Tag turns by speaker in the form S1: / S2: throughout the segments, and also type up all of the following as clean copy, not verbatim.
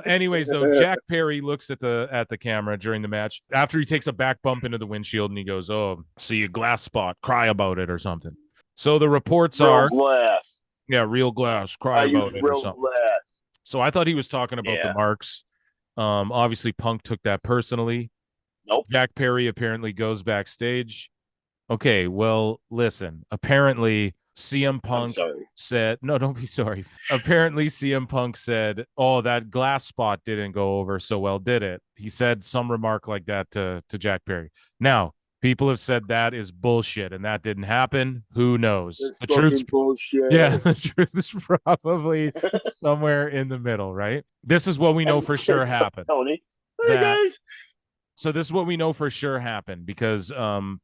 S1: Anyways, though, Jack Perry looks at the camera during the match after he takes a back bump into the windshield, and he goes, "Oh, see a glass spot, cry about it or something." So the reports
S2: Real
S1: are,
S2: glass.
S1: yeah, real glass, cry
S2: I use
S1: about it or
S2: real
S1: something.
S2: glass.
S1: So I thought he was talking about the
S2: Yeah.
S1: marks. Obviously, Punk took that personally.
S2: Nope.
S1: Jack Perry apparently goes backstage. Okay, well, listen. Apparently, CM
S2: I'm
S1: Punk
S2: sorry.
S1: said, no, don't be sorry. Apparently, CM Punk said, "Oh, that glass spot didn't go over so well, did it?" He said some remark like that to Jack Perry. Now, people have said that is bullshit and that didn't happen. Who knows?
S2: This
S1: The truth's,
S2: fucking bullshit.
S1: yeah, the truth is probably somewhere in the middle, right? This is what we know for sure happened.
S2: Tony. Hey
S1: That
S2: guys.
S1: so this is what we know for sure happened because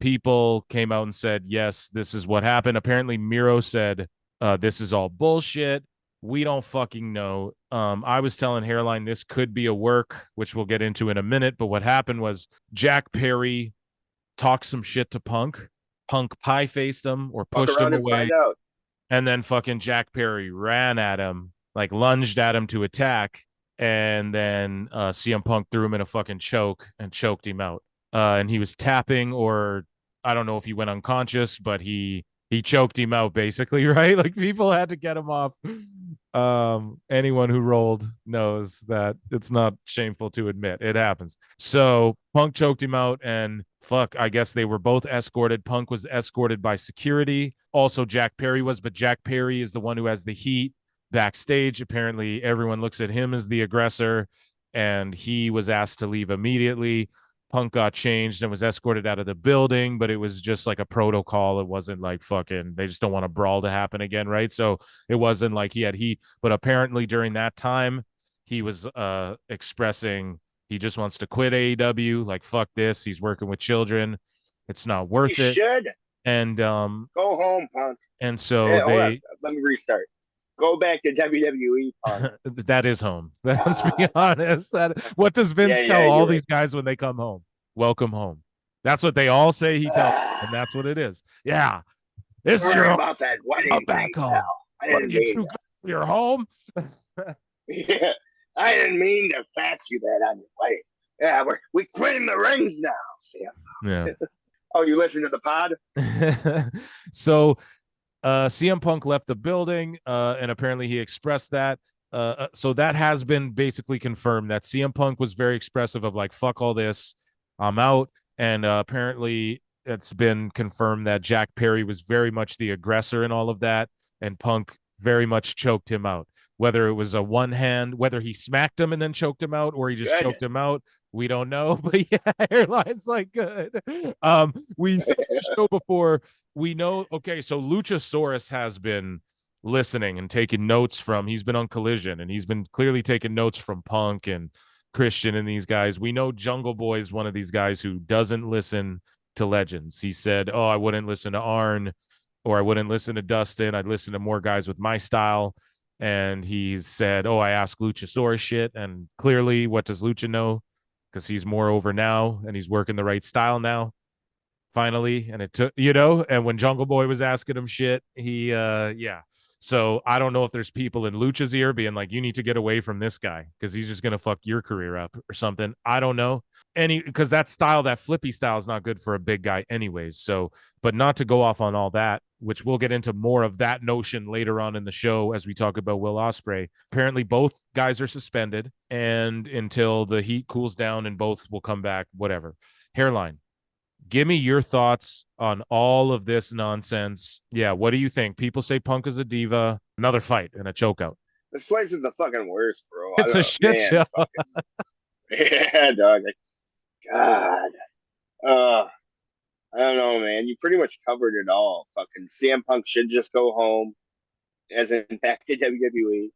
S1: people came out and said, yes, this is what happened. Apparently, Miro said, this is all bullshit. We don't fucking know. I was telling Hairline this could be a work, which we'll get into in a minute. But what happened was Jack Perry talked some shit to Punk. Punk pie faced him or
S2: Fuck
S1: pushed him
S2: around and
S1: away.
S2: find out.
S1: And then fucking Jack Perry ran at him, like lunged at him to attack. And then CM Punk threw him in a fucking choke and choked him out. And he was tapping, or I don't know if he went unconscious, but he choked him out basically, right? Like people had to get him off. Anyone who rolled knows that it's not shameful to admit it happens. So Punk choked him out, and fuck, I guess they were both escorted. Punk was escorted by security. Also, Jack Perry was, but Jack Perry is the one who has the heat backstage. Apparently, everyone looks at him as the aggressor, and he was asked to leave immediately. Punk got changed and was escorted out of the building, but it was just like a protocol. It wasn't like fucking, they just don't want a brawl to happen again, right? So it wasn't like he had heat, but apparently during that time, he was expressing he just wants to quit AEW. Like, fuck this. He's working with children. It's not
S2: You
S1: worth it.
S2: should
S1: And
S2: go home, Punk.
S1: and so
S2: Hey, hold on.
S1: they
S2: Let me restart. Go back to WWE, Punk.
S1: that is home. Let's be honest. That what does Vince
S2: Yeah,
S1: tell all
S2: you're right.
S1: these guys when they come home? Welcome home. That's what they all say he tells, and that's what it is. Yeah. This is
S2: Sorry
S1: your
S2: about that wedding
S1: home back
S2: thing,
S1: home.
S2: pal. I
S1: What are
S2: didn't
S1: you
S2: mean
S1: too good for your home?
S2: that. Yeah, I didn't mean to fax you that on your wedding. Yeah, we claim the rings now, Sam.
S1: Yeah.
S2: Oh, you listen to the pod?
S1: So CM Punk left the building, and apparently he expressed that. So that has been basically confirmed that CM Punk was very expressive of like, fuck all this, I'm out. And apparently it's been confirmed that Jack Perry was very much the aggressor in all of that, and Punk very much choked him out. Whether it was a one hand, whether he smacked him and then choked him out, or he just
S2: Good.
S1: choked him out, we don't know. But yeah, Hairline's like good. We said the show before. We know, okay, so Luchasaurus has been listening and taking notes from, he's been on Collision, and he's been clearly taking notes from Punk and Christian and these guys. We know Jungle Boy is one of these guys who doesn't listen to legends. He said, oh, I wouldn't listen to Arn, or I wouldn't listen to Dustin. I'd listen to more guys with my style. And he said, oh, I ask Luchasaurus shit. And clearly, what does Lucha know? Because he's more over now and he's working the right style now finally. And it took, and when Jungle Boy was asking him shit, yeah. So I don't know if there's people in Lucha's ear being like, you need to get away from this guy because he's just going to fuck your career up or something. I don't know. Because that style, that flippy style is not good for a big guy anyways. So, but not to go off on all that, which we'll get into more of that notion later on in the show as we talk about Will Ospreay. Apparently both guys are suspended and until the heat cools down and both will come back, whatever. Hairline, give me your thoughts on all of this nonsense. Yeah, what do you think? People say Punk is a diva. Another fight and a chokeout.
S2: This place is the fucking worst, bro.
S1: It's a shit show.
S2: Yeah, dog. God. I don't know, man. You pretty much covered it all. Fucking CM Punk should just go home, as in back to WWE,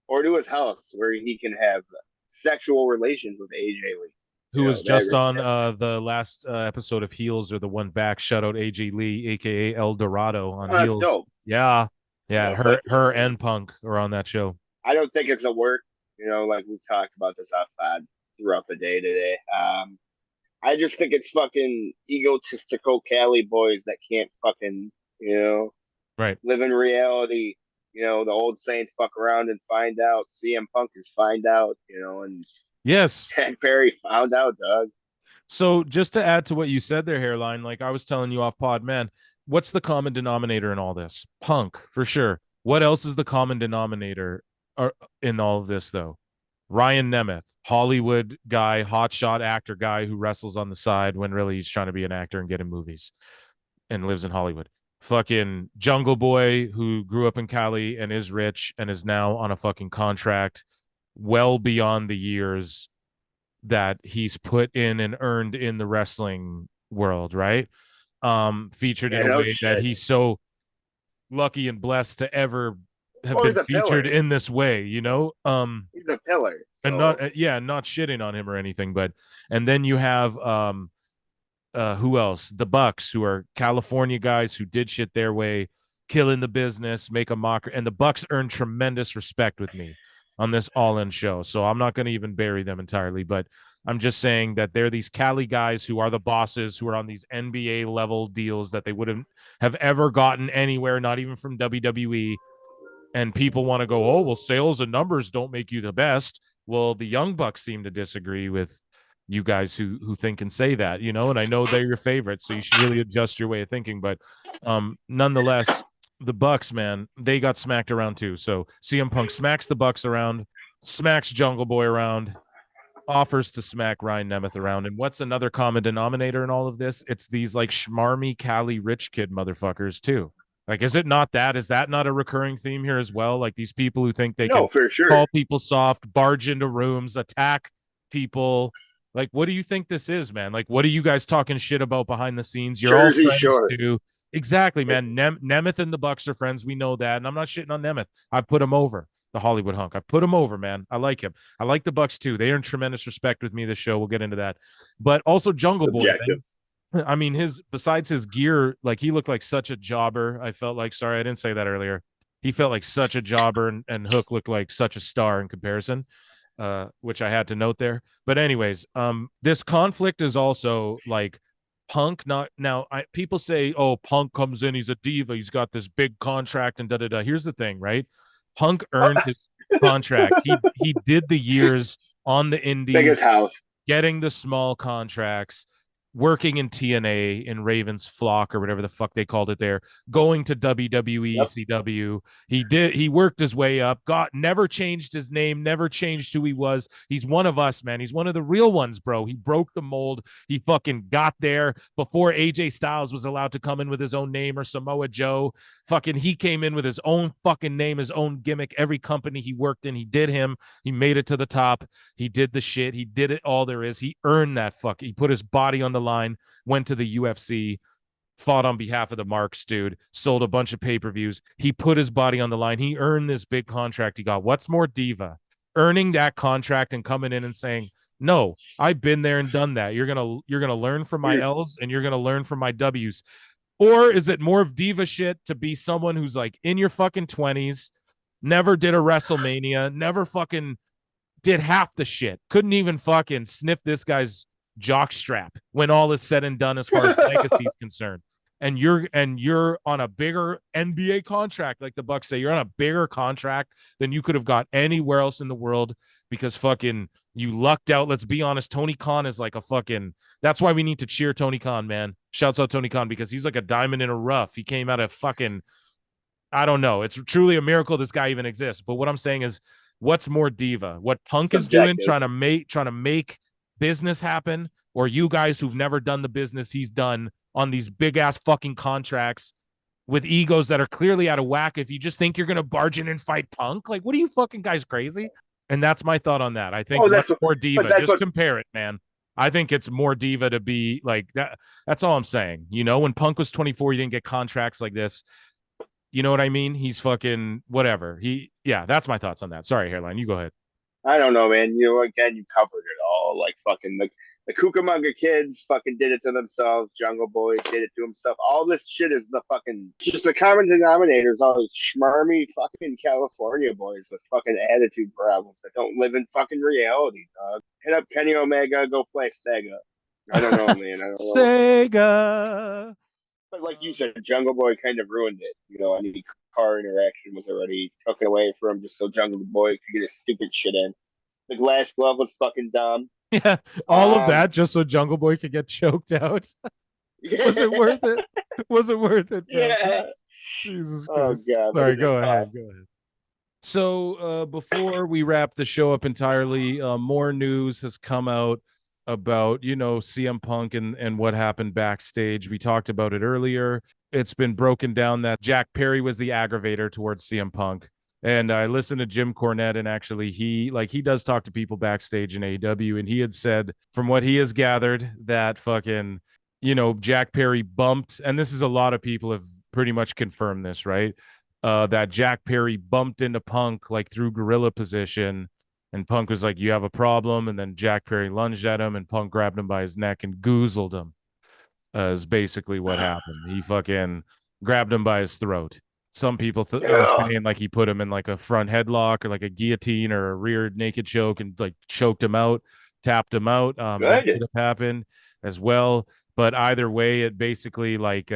S2: or to his house where he can have sexual relations with AJ Lee.
S1: Who was just on the last episode of Heels, or the one back. Shout out AJ Lee, aka El Dorado on Heels.
S2: Dope.
S1: Yeah. Her and Punk are on that show.
S2: I don't think it's a work. Like we've talked about this off pod throughout the day today. I just think it's fucking egotistical Cali boys that can't fucking,
S1: right,
S2: live in reality The old saying, fuck around and find out. CM Punk is find out, and
S1: Yes.
S2: Jack Perry found out, Doug.
S1: So just to add to what you said there, Hairline, like I was telling you off pod, man, what's the common denominator in all this? Punk, for sure. What else is the common denominator in all of this, though? Ryan Nemeth, Hollywood guy, hotshot actor guy who wrestles on the side when really he's trying to be an actor and get in movies and lives in Hollywood. Fucking Jungle Boy who grew up in Cali and is rich and is now on a fucking contract well beyond the years that he's put in and earned in the wrestling world, right? Featured in
S2: Yeah,
S1: a
S2: no
S1: way that
S2: shit.
S1: he's so lucky and blessed to ever have
S2: Well,
S1: been
S2: he's a
S1: featured
S2: pillar.
S1: in this way, you know?
S2: He's a pillar.
S1: And not
S2: So
S1: not shitting on him or anything, but and then you have who else? The Bucks, who are California guys who did shit their way, killing the business, make a mocker, and the Bucks earn tremendous respect with me on this all-in show. So I'm not going to even bury them entirely, but I'm just saying that they're these Cali guys who are the bosses, who are on these NBA level deals that they wouldn't have ever gotten anywhere, not even from WWE. And people want to go, oh, well, sales and numbers don't make you the best. Well, the Young Bucks seem to disagree with you guys who think and say that, you know, and I know they're your favorites, so you should really adjust your way of thinking. But nonetheless, the Bucks, man, they got smacked around too. So CM Punk smacks the Bucks around, smacks Jungle Boy around, offers to smack Ryan Nemeth around. And what's another common denominator in all of this? It's these like schmarmy Cali rich kid motherfuckers too. Like, is it not that? Is that not a recurring theme here as well? Like these people who think they
S2: no,
S1: can
S2: for sure.
S1: call people soft, barge into rooms, attack people. Like, what do you think this is, man? Like, what are you guys talking shit about behind the scenes? You're all
S2: Jersey
S1: friends
S2: Shore.
S1: too. Exactly, man. Nemeth and the Bucks are friends. We know that. And I'm not shitting on Nemeth. I've put him over, the Hollywood hunk. I've put him over, man. I like him. I like the Bucks too. They earn tremendous respect with me this show. We'll get into that. But also Jungle Boy,
S2: Subjective.
S1: man. I mean, his besides his gear, like he looked like such a jobber. I felt like, sorry, I didn't say that earlier. He felt like such a jobber, and Hook looked like such a star in comparison, which I had to note there. But anyways, this conflict is also like Punk. Not now. People say, "Oh, Punk comes in, he's a diva, he's got this big contract," and da da da. Here's the thing, right? Punk earned his contract. He did the years on the
S2: Biggest
S1: Indies,
S2: house.
S1: getting the small contracts, working in TNA in Raven's Flock or whatever the fuck they called it there, going to WWE
S2: Yep.
S1: ECW. He worked his way up, never changed his name, never changed who he was. He's one of us, man. He's one of the real ones, bro. He broke the mold. He fucking got there before AJ Styles was allowed to come in with his own name, or Samoa Joe. Fucking he came in with his own fucking name, his own gimmick. Every company he worked in, he did him. He made it to the top. He did the shit. He did it all there is. He earned that fuck. He put his body on the line, went to the UFC, fought on behalf of the Marks, dude, sold a bunch of pay-per-views. He put his body on the line. He earned this big contract he got. What's more diva? Earning that contract and coming in and saying, "No, I've been there and done that. You're gonna learn from my L's and you're gonna learn from my W's." Or is it more of diva shit to be someone who's like in your fucking 20s, never did a WrestleMania, never fucking did half the shit. Couldn't even fucking sniff this guy's jock strap when all is said and done as far as legacy is concerned. And you're on a bigger NBA contract, like the Bucks say. You're on a bigger contract than you could have got anywhere else in the world because fucking you lucked out. Let's be honest. Tony Khan is like a fucking. That's why we need to cheer Tony Khan, man. Shouts out Tony Khan because he's like a diamond in a rough. He came out of fucking. I don't know. It's truly a miracle this guy even exists. But what I'm saying is, what's more diva? What Punk is doing,
S2: Subjective.
S1: trying to make business happen, or you guys who've never done the business he's done on these big ass fucking contracts with egos that are clearly out of whack? If you just think you're gonna barge in and fight Punk, like what are you fucking guys crazy? And that's my thought on that. I think
S2: Oh, that's
S1: what's
S2: what.
S1: more
S2: But
S1: diva?
S2: that's
S1: Just
S2: what.
S1: compare it, man. I think it's more diva to be like that. That's all I'm saying. You know, when Punk was 24, you didn't get contracts like this. You know what I mean? He's fucking whatever. Yeah, that's my thoughts on that. Sorry, Hairline. You go ahead.
S2: I don't know, man. Again, you covered it all. Like fucking the Cucamonga kids fucking did it to themselves. Jungle Boy did it to himself. All this shit is the fucking just the common denominators. All these schmarmy fucking California boys with fucking attitude problems that don't live in fucking reality, dog. Hit up Kenny Omega, go play Sega. I don't know, man. I don't know.
S1: Sega.
S2: But like you said, Jungle Boy kind of ruined it. Any car interaction was already taken away from him just so Jungle Boy could get his stupid shit in. The glass glove was fucking dumb.
S1: Yeah, all of
S2: Um,
S1: that just so Jungle Boy could get choked out. Was it
S2: yeah,
S1: worth it? Was it worth it, bro?
S2: yeah.
S1: Jesus
S2: Oh
S1: Christ.
S2: god, what
S1: Sorry,
S2: did that
S1: go ahead.
S2: cost?
S1: Go ahead. So before we wrap the show up entirely, more news has come out about, CM Punk and what happened backstage. We talked about it earlier. It's been broken down that Jack Perry was the aggravator towards CM Punk. And I listened to Jim Cornette, and actually he does talk to people backstage in AEW, and he had said from what he has gathered that fucking, Jack Perry bumped, and this is a lot of people have pretty much confirmed this, right? That Jack Perry bumped into Punk like through gorilla position, and Punk was like, "You have a problem," and then Jack Perry lunged at him, and Punk grabbed him by his neck and goozled him. Is basically what happened. He fucking grabbed him by his throat. Some people are
S2: Ugh,
S1: saying like he put him in like a front headlock or like a guillotine or a rear naked choke and like choked him out, tapped him out. That
S2: good.
S1: could have happened as well. But either way, it basically like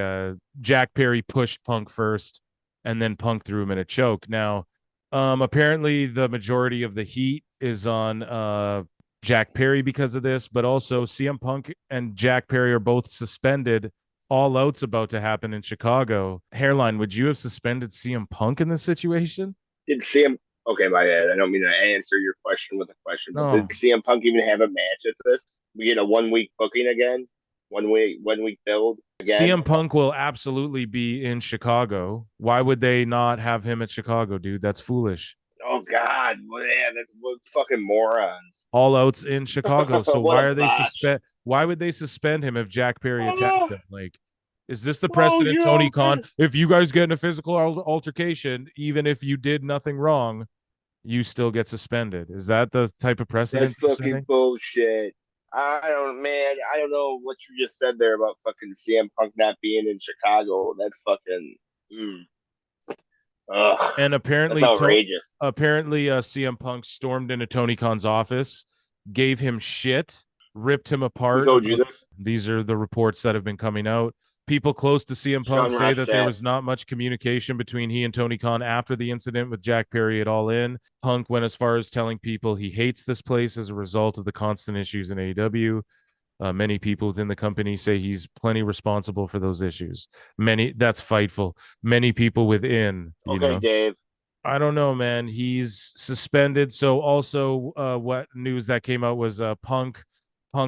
S1: Jack Perry pushed Punk first, and then Punk threw him in a choke. Now, apparently the majority of the heat is on Jack Perry because of this, but also CM Punk and Jack Perry are both suspended. All Out's about to happen in Chicago. Hairline, would you have suspended CM Punk in this situation?
S2: Did CM? Okay, my bad. I don't mean to answer your question with a question, but did
S1: No.
S2: CM Punk even have a match at this? We get a 1 week booking again, 1 week build again.
S1: CM Punk will absolutely be in Chicago. Why would they not have him at Chicago, dude? That's foolish.
S2: Oh God, well, yeah, that's what fucking morons.
S1: All Out's in Chicago. So
S2: What
S1: why
S2: a
S1: are they
S2: botch.
S1: suspend why would they suspend him if Jack Perry attacked
S2: Oh,
S1: him? Like, is this the
S2: oh,
S1: precedent, Tony Khan? If you guys get in a physical altercation, even if you did nothing wrong, you still get suspended. Is that the type of
S2: that's
S1: precedent you're
S2: fucking
S1: setting?
S2: bullshit. I don't know what you just said there about fucking CM Punk not being in Chicago. That's fucking, ugh,
S1: And
S2: that's
S1: apparently,
S2: outrageous.
S1: CM Punk stormed into Tony Khan's office, gave him shit, ripped him
S2: Who
S1: apart.
S2: told you this?
S1: These are the reports that have been coming out. People close to CM Punk
S2: Sean
S1: say
S2: Ross
S1: that there
S2: Sapp.
S1: was not much communication between he and Tony Khan after the incident with Jack Perry at All In. Punk went as far as telling people he hates this place as a result of the constant issues in AEW. Many people within the company say he's plenty responsible for those issues. That's Fightful. Many people within,
S2: Okay, Dave.
S1: I don't know, man. He's suspended. So also, what news that came out was Punk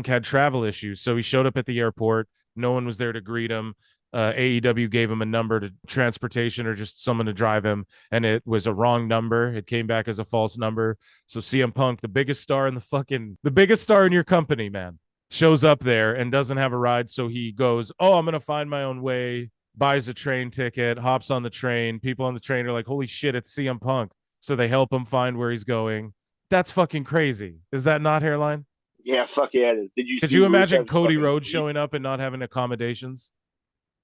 S1: had travel issues, so he showed up at the airport. No one was there to greet him. AEW gave him a number to transportation or just someone to drive him, and it was a wrong number. It came back as a false number. So CM Punk, the biggest star in your company, man, shows up there and doesn't have a ride. So he goes, "Oh, I'm gonna find my own way." Buys a train ticket, hops on the train. People on the train are like, "Holy shit, it's CM Punk." So they help him find where he's going. That's fucking crazy. Is that not, Hairline?
S2: Yeah, fuck yeah, it is. Did you
S1: Could
S2: see
S1: you imagine
S2: Rusev's
S1: Cody
S2: fucking
S1: Rhodes
S2: tweet?
S1: showing up and not having accommodations?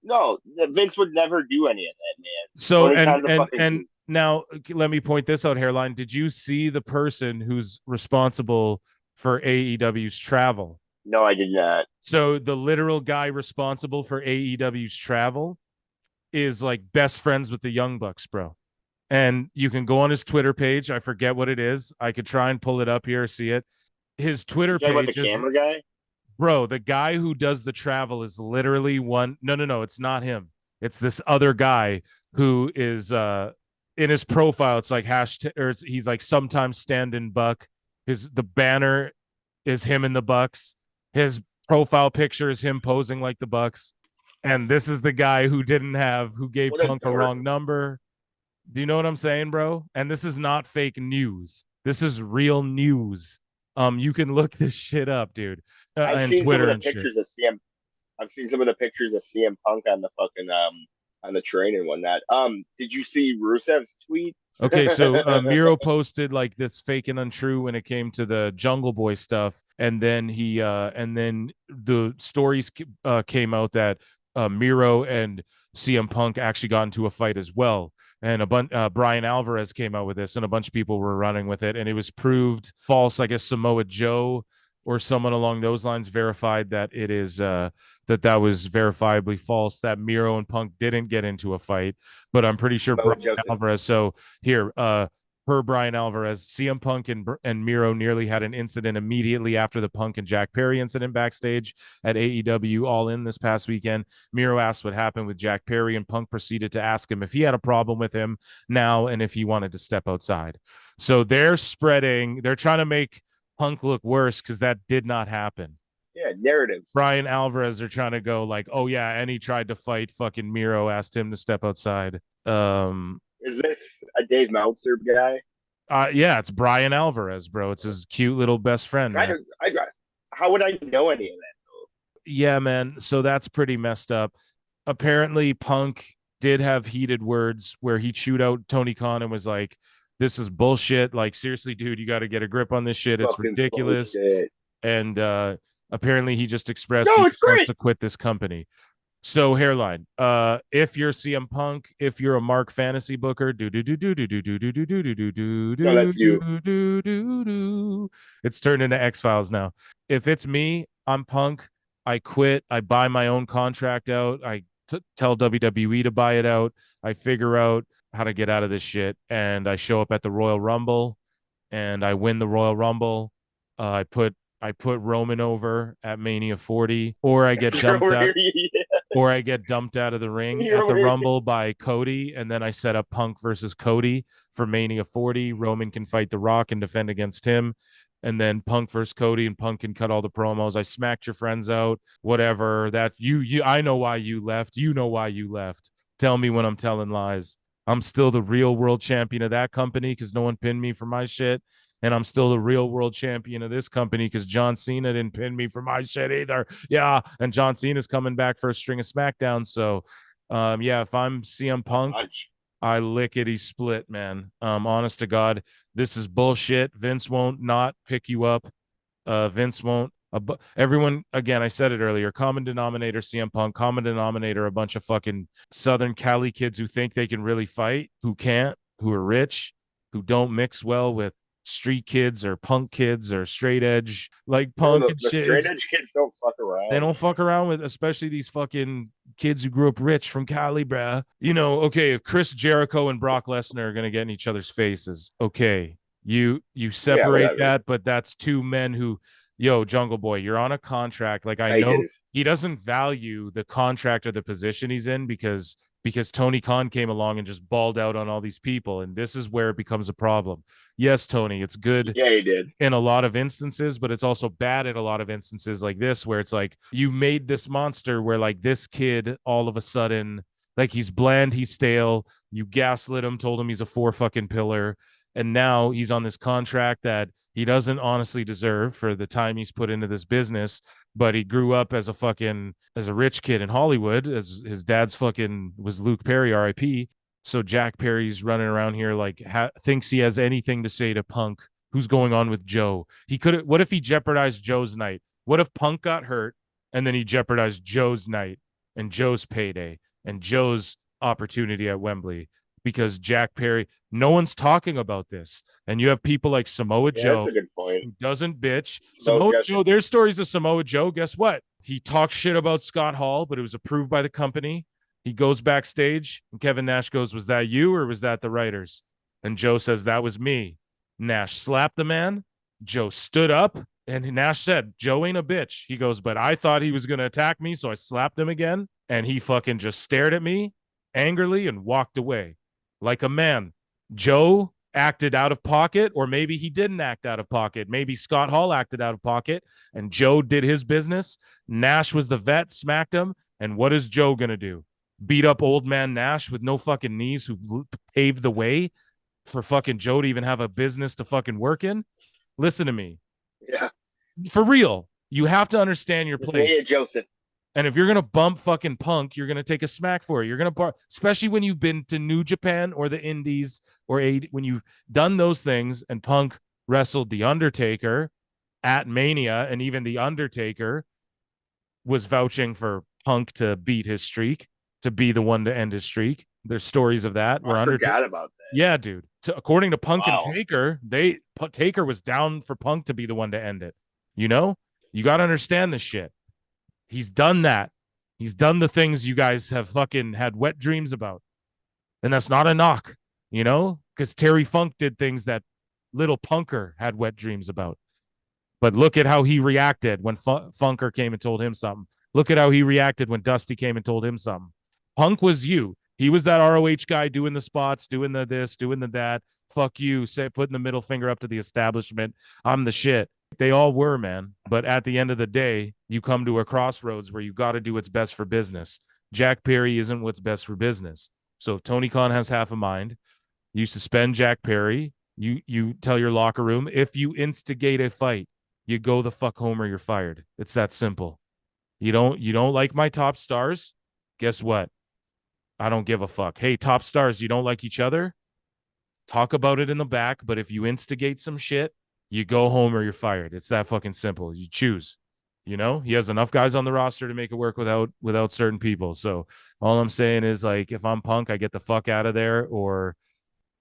S2: No, Vince would never do any of that, man.
S1: So
S2: Tony Khan's a
S1: and
S2: fucking.
S1: now let me point this out, Hairline. Did you see the person who's responsible for AEW's travel?
S2: No, I did not.
S1: So the literal guy responsible for AEW's travel is like best friends with the Young Bucks, bro. And you can go on his Twitter page. I forget what it is. I could try and pull it up here, see it. His
S2: You
S1: Twitter
S2: talking about the
S1: page is,
S2: camera guy?
S1: bro, the guy who does the travel is literally one. No, no, no, it's not him. It's this other guy who is in his profile. It's like hashtag, or he's like sometimes standing buck. The banner is him in the Bucks. His profile picture is him posing like the Bucks. And this is the guy who gave
S2: What a
S1: Punk a
S2: dork.
S1: wrong number. Do you know what I'm saying, bro? And this is not fake news. This is real news. You can look this shit up, dude,
S2: I've
S1: and
S2: seen some of
S1: Twitter
S2: the
S1: and shit.
S2: pictures of CM. I've seen some of the pictures of CM Punk on the fucking on the train and whatnot. Did you see Rusev's tweet?
S1: Okay, so Miro posted like this fake and untrue when it came to the Jungle Boy stuff, and then the stories came out that Miro and CM Punk actually got into a fight as well, and Brian Alvarez came out with this, and a bunch of people were running with it, and it was proved false. I guess Samoa Joe or someone along those lines verified that it is that was verifiably false, that Miro and Punk didn't get into a fight. But I'm pretty sure
S2: Mo
S1: Brian
S2: Joseph.
S1: Alvarez. So here, per Brian Alvarez, CM Punk and Miro nearly had an incident immediately after the Punk and Jack Perry incident backstage at AEW All In this past weekend. Miro asked what happened with Jack Perry, and Punk proceeded to ask him if he had a problem with him now and if he wanted to step outside. So they're trying to make Punk look worse because that did not happen.
S2: Yeah, narrative.
S1: Brian Alvarez are trying to go like, oh yeah, and he tried to fight fucking Miro, asked him to step outside.
S2: Is this a Dave Meltzer guy?
S1: Yeah, it's Brian Alvarez, bro. It's his cute little best friend, man.
S2: How would I know any of that, though?
S1: Yeah, man. So that's pretty messed up. Apparently, Punk did have heated words where he chewed out Tony Khan and was like, this is bullshit. Like, seriously, dude, you got to get a grip on this shit. It's
S2: Fucking
S1: ridiculous.
S2: bullshit.
S1: And apparently he just expressed
S2: No,
S1: he
S2: it's
S1: wants
S2: great.
S1: to quit this company. So Hairline, if you're CM Punk, if you're a Mark fantasy booker,
S2: No, that's you.
S1: it's turned into X-Files now. If it's me, I'm Punk. I quit. I buy my own contract out. I tell WWE to buy it out. I figure out how to get out of this shit, and I show up at the Royal Rumble, and I win the Royal Rumble. I put Roman over at Mania 40, or I get dumped out, or I get dumped out of the ring at the Rumble by Cody, and then I set up Punk versus Cody for Mania 40. Roman can fight The Rock and defend against him, and then Punk versus Cody, and Punk can cut all the promos. I smacked your friends out, whatever. That you I know why you left. You know why you left. Tell me when I'm telling lies. I'm still the real world champion of that company because no one pinned me for my shit. And I'm still the real world champion of this company because John Cena didn't pin me for my shit either. Yeah. And John Cena's coming back for a string of SmackDown. So, yeah, if I'm CM Punk, I lickety split, man. Honest to God, this is bullshit. Vince won't not pick you up. Vince won't. Everyone, again, I said it earlier, common denominator CM Punk, common denominator a bunch of fucking Southern Cali kids who think they can really fight, who can't, who are rich, who don't mix well with street kids or punk kids or straight edge like Punk and
S2: the
S1: shit.
S2: Straight edge kids don't fuck around.
S1: They don't fuck around with, especially these fucking kids who grew up rich from Cali, bruh. You know, okay, if Chris Jericho and Brock Lesnar are gonna get in each other's faces, okay, you separate that, but that's two men who, yo, Jungle Boy, you're on a contract. Like I know he doesn't value the contract or the position he's in because Tony Khan came along and just balled out on all these people, and this is where it becomes a problem. Yes, Tony, it's good.
S2: Yeah, he did
S1: in a lot of instances, but it's also bad in a lot of instances like this, where it's like you made this monster where like this kid all of a sudden, like he's bland, he's stale. You gaslit him, told him he's a 4 fucking pillar, and now he's on this contract that he doesn't honestly deserve for the time he's put into this business. But he grew up as a rich kid in Hollywood, as his dad's fucking was Luke Perry, R.I.P. So Jack Perry's running around here like thinks he has anything to say to Punk. Who's going on with Joe? He could. What if he jeopardized Joe's night? What if Punk got hurt and then he jeopardized Joe's night and Joe's payday and Joe's opportunity at Wembley? Because Jack Perry, no one's talking about this, and you have people like Samoa Joe,
S2: that's a good point,
S1: who doesn't bitch. Samoa Joe, there's stories of Samoa Joe. Guess what? He talks shit about Scott Hall, but it was approved by the company. He goes backstage, and Kevin Nash goes, "Was that you or was that the writers?" And Joe says, "That was me." Nash slapped the man. Joe stood up, and Nash said, "Joe ain't a bitch." He goes, "But I thought he was going to attack me, so I slapped him again." And he fucking just stared at me angrily and walked away like a man. Joe acted out of pocket, or maybe he didn't act out of pocket. Maybe Scott Hall acted out of pocket, and Joe did his business. Nash was the vet, smacked him. And what is Joe going to do? Beat up old man Nash with no fucking knees, who paved the way for fucking Joe to even have a business to fucking work in? Listen to me.
S2: Yeah.
S1: For real. You have to understand your place.
S2: Joseph.
S1: And if you're going to bump fucking Punk, you're going to take a smack for it. You're going to, especially when you've been to New Japan or the Indies or when you've done those things, and Punk wrestled The Undertaker at Mania, and even The Undertaker was vouching for Punk to beat his streak, to be the one to end his streak. There's stories of that.
S2: I forgot about that.
S1: Yeah, dude. According to Punk and Taker, Taker was down for Punk to be the one to end it. You know, you got to understand this shit. He's done that. He's done the things you guys have fucking had wet dreams about. And that's not a knock, you know, because Terry Funk did things that little punker had wet dreams about. But look at how he reacted when Funker came and told him something. Look at how he reacted when Dusty came and told him something. Punk was you. He was that ROH guy doing the spots, doing the this, doing the that. Fuck you, say putting the middle finger up to the establishment. I'm the shit. They all were, man. But at the end of the day, you come to a crossroads where you got to do what's best for business. Jack Perry isn't what's best for business. So if Tony Khan has half a mind, you suspend Jack Perry. You tell your locker room, if you instigate a fight, you go the fuck home or you're fired. It's that simple. You don't like my top stars? Guess what? I don't give a fuck. Hey, top stars, you don't like each other? Talk about it in the back, but if you instigate some shit, you go home or you're fired. It's that fucking simple. You choose. You know, he has enough guys on the roster to make it work without certain people. So all I'm saying is, like, if I'm Punk, I get the fuck out of there, or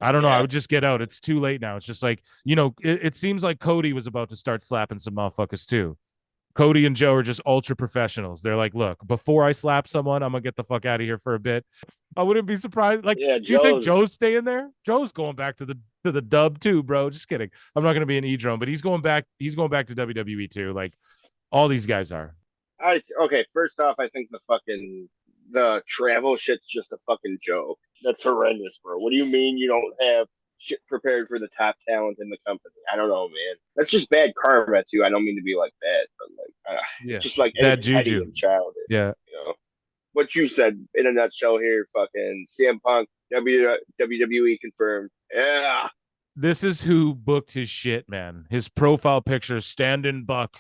S1: I don't know. I would just get out. It's too late now. It's just like, it seems like Cody was about to start slapping some motherfuckers too. Cody and Joe are just ultra professionals. They're like, look, before I slap someone, I'm gonna get the fuck out of here for a bit. I wouldn't be surprised. Like,
S2: Yeah,
S1: do you think Joe's staying there? Joe's going back to the dub too, bro. Just kidding. I'm not gonna be an E-drone, but he's going back. He's going back to WWE too. Like, all these guys are.
S2: Okay, first off, I think the travel shit's just a fucking joke. That's horrendous, bro. What do you mean you don't have shit prepared for the top talent in the company? I don't know, man. That's just bad karma too. I don't mean to be like that, but like, it's just like
S1: bad
S2: it's petty
S1: juju
S2: and childish.
S1: Yeah.
S2: You know what you said in a nutshell here. Fucking CM Punk, WWE confirmed. Yeah,
S1: This is who booked his shit, man. His profile picture, standing Buck,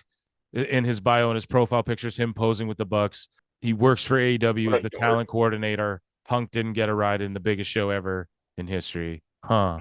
S1: in his bio and his profile pictures, him posing with the Bucks. He works for AEW as the talent coordinator. Punk didn't get a ride in the biggest show ever in history. Huh.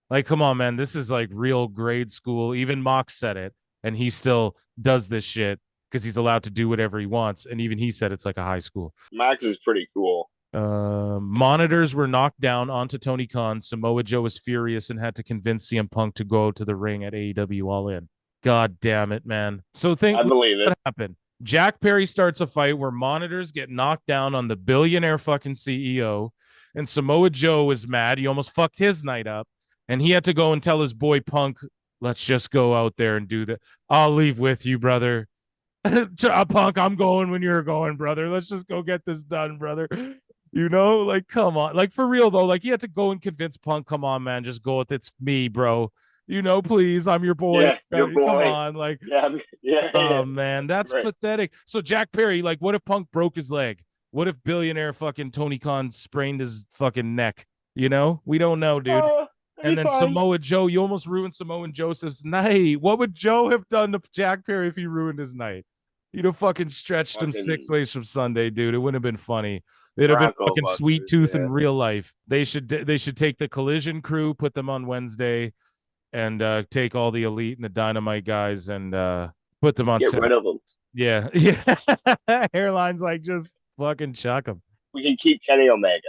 S1: Like, come on, man. This is like real grade school. Even Mox said it, and he still does this shit because he's allowed to do whatever he wants. And even he said it's like a high school.
S2: Max is pretty cool.
S1: Monitors were knocked down onto Tony Khan. Samoa Joe was furious and had to convince CM Punk to go to the ring at AEW All In. God damn it, man. So
S2: I believe it.
S1: What happened. Jack Perry starts a fight where monitors get knocked down on the billionaire fucking CEO, and Samoa Joe is mad. He almost fucked his night up, and he had to go and tell his boy Punk, let's just go out there and do that. I'll leave with you, brother. Punk, I'm going when you're going, brother. Let's just go get this done, brother. Like, come on. Like, for real, though, like, he had to go and convince Punk, come on, man, just go with it's me, bro. Please, I'm your boy.
S2: Yeah, your boy.
S1: Come on. Like, oh, man, that's pathetic. So, Jack Perry, like, what if Punk broke his leg? What if billionaire fucking Tony Khan sprained his fucking neck? We don't know, dude. And then Samoa Joe, you almost ruined Samoa Joseph's night. What would Joe have done to Jack Perry if he ruined his night? You'd have fucking stretched him 6 ways from Sunday, dude. It wouldn't have been funny. It'd have been fucking Sweet Tooth in real life. They should take the Collision crew, put them on Wednesday, and take all the Elite and the Dynamite guys and put them on.
S2: Get rid of them.
S1: Yeah. Hairline's like, just fucking chuck them.
S2: We can keep Kenny Omega.